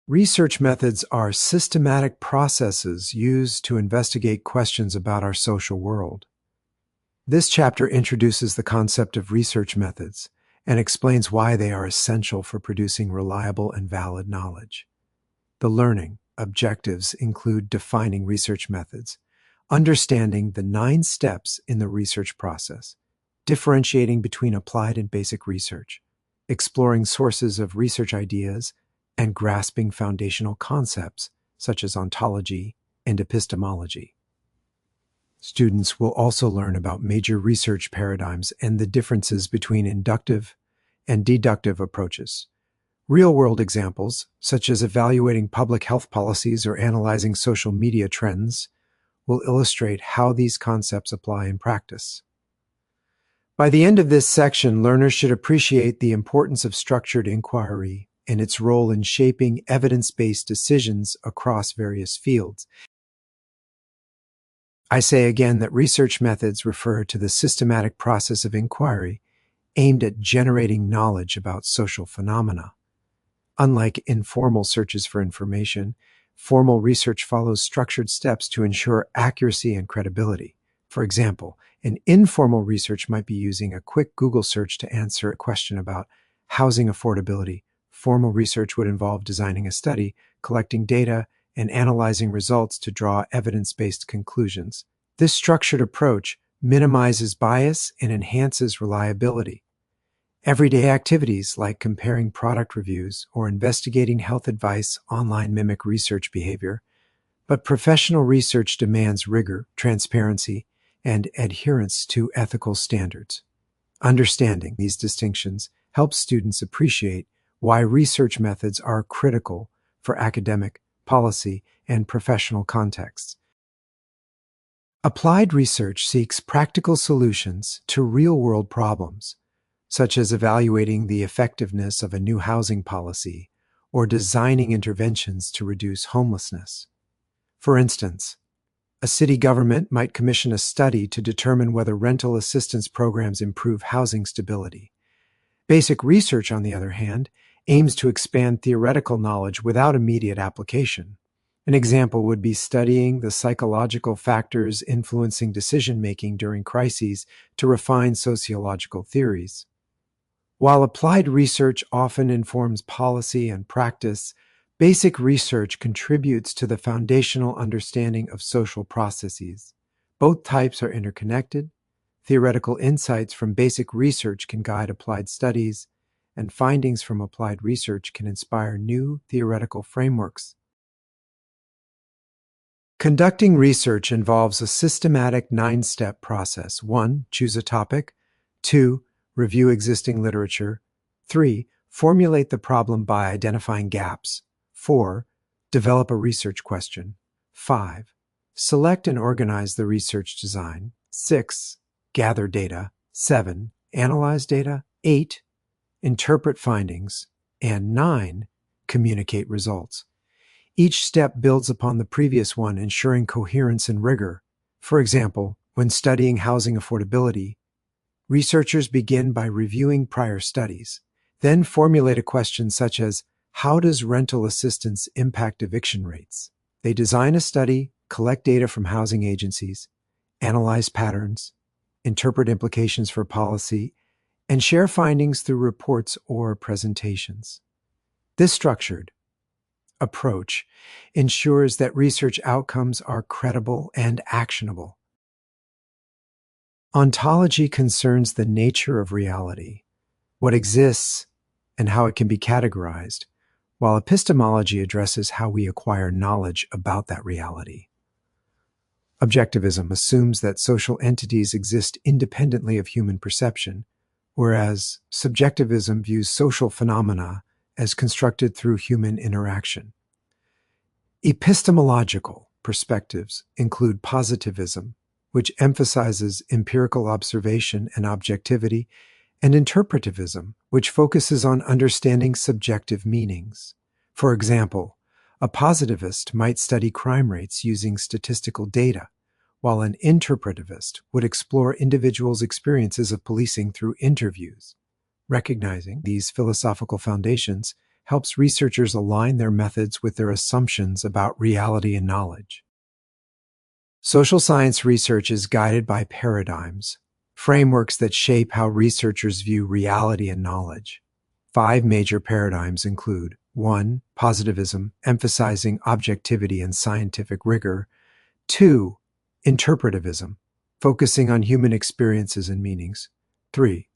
Research methods are systematic processes used to investigate questions about our social world. This chapter introduces the concept of research methods and explains why they are essential for producing reliable and valid knowledge. The learning objectives include defining research methods, understanding the 9 steps in the research process, differentiating between applied and basic research, exploring sources of research ideas, and grasping foundational concepts such as ontology and epistemology. Students will also learn about major research paradigms and the differences between inductive and deductive approaches. Real-world examples, such as evaluating public health policies or analyzing social media trends, will illustrate how these concepts apply in practice. By the end of this section, learners should appreciate the importance of structured inquiry and its role in shaping evidence-based decisions across various fields. I say again that research methods refer to the systematic process of inquiry aimed at generating knowledge about social phenomena. Unlike informal searches for information, formal research follows structured steps to ensure accuracy and credibility. For example, an informal research might be using a quick Google search to answer a question about housing affordability. Formal research would involve designing a study, collecting data, and analyzing results to draw evidence-based conclusions. This structured approach minimizes bias and enhances reliability. Everyday activities like comparing product reviews or investigating health advice online mimic research behavior, but professional research demands rigor, transparency, and adherence to ethical standards. Understanding these distinctions helps students appreciate why research methods are critical for academic, policy, and professional contexts. Applied research seeks practical solutions to real-world problems, such as evaluating the effectiveness of a new housing policy or designing interventions to reduce homelessness. For instance, a city government might commission a study to determine whether rental assistance programs improve housing stability. Basic research, on the other hand, aims to expand theoretical knowledge without immediate application. An example would be studying the psychological factors influencing decision-making during crises to refine sociological theories. While applied research often informs policy and practice, basic research contributes to the foundational understanding of social processes. Both types are interconnected. Theoretical insights from basic research can guide applied studies, and findings from applied research can inspire new theoretical frameworks. Conducting research involves a systematic 9-step process. 1. Choose a topic. 2. Review existing literature. 3. Formulate the problem by identifying gaps. 4. Develop a research question. 5. Select and organize the research design. 6. Gather data. 7. Analyze data. 8. Interpret findings. And 9. Communicate results. Each step builds upon the previous one, ensuring coherence and rigor. For example, when studying housing affordability, researchers begin by reviewing prior studies, then formulate a question such as, how does rental assistance impact eviction rates? They design a study, collect data from housing agencies, analyze patterns, interpret implications for policy, and share findings through reports or presentations. This structured approach ensures that research outcomes are credible and actionable. Ontology concerns the nature of reality, what exists, and how it can be categorized, while epistemology addresses how we acquire knowledge about that reality. Objectivism assumes that social entities exist independently of human perception, whereas subjectivism views social phenomena as constructed through human interaction. Epistemological perspectives include positivism, which emphasizes empirical observation and objectivity, and interpretivism, which focuses on understanding subjective meanings. For example, a positivist might study crime rates using statistical data, while an interpretivist would explore individuals' experiences of policing through interviews. Recognizing these philosophical foundations helps researchers align their methods with their assumptions about reality and knowledge. Social science research is guided by paradigms, frameworks that shape how researchers view reality and knowledge. 5 major paradigms include 1. Positivism, emphasizing objectivity and scientific rigor. 2. Interpretivism, focusing on human experiences and meanings. 3.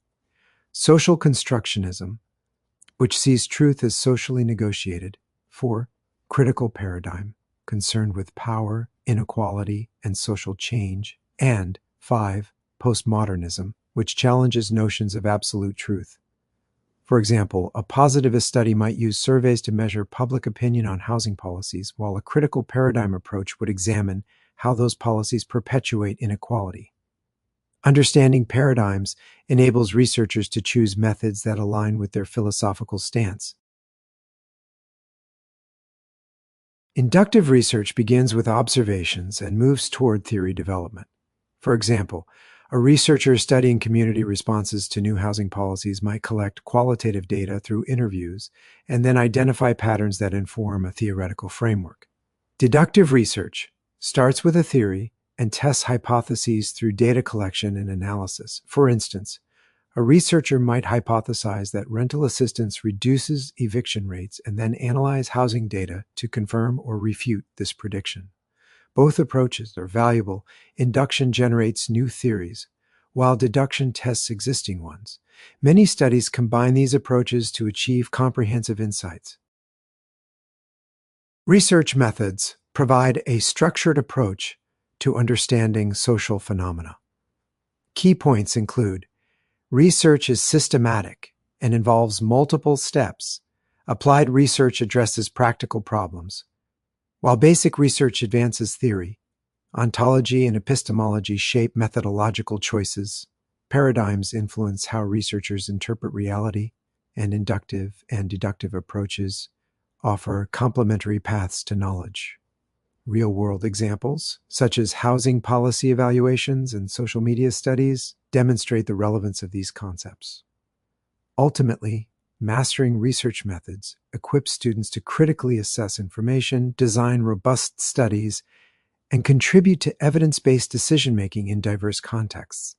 Social constructionism, which sees truth as socially negotiated. 4. Critical paradigm, concerned with power, inequality, and social change. And 5. Postmodernism, which challenges notions of absolute truth. For example, a positivist study might use surveys to measure public opinion on housing policies, while a critical paradigm approach would examine how those policies perpetuate inequality. Understanding paradigms enables researchers to choose methods that align with their philosophical stance. Inductive research begins with observations and moves toward theory development. For example, a researcher studying community responses to new housing policies might collect qualitative data through interviews and then identify patterns that inform a theoretical framework. Deductive research starts with a theory and tests hypotheses through data collection and analysis. For instance, a researcher might hypothesize that rental assistance reduces eviction rates and then analyze housing data to confirm or refute this prediction. Both approaches are valuable. Induction generates new theories, while deduction tests existing ones. Many studies combine these approaches to achieve comprehensive insights. Research methods provide a structured approach to understanding social phenomena. Key points include: research is systematic and involves multiple steps. Applied research addresses practical problems. While basic research advances theory, ontology and epistemology shape methodological choices. Paradigms influence how researchers interpret reality, and inductive and deductive approaches offer complementary paths to knowledge. Real-world examples, such as housing policy evaluations and social media studies, demonstrate the relevance of these concepts. Ultimately, mastering research methods equips students to critically assess information, design robust studies, and contribute to evidence-based decision-making in diverse contexts.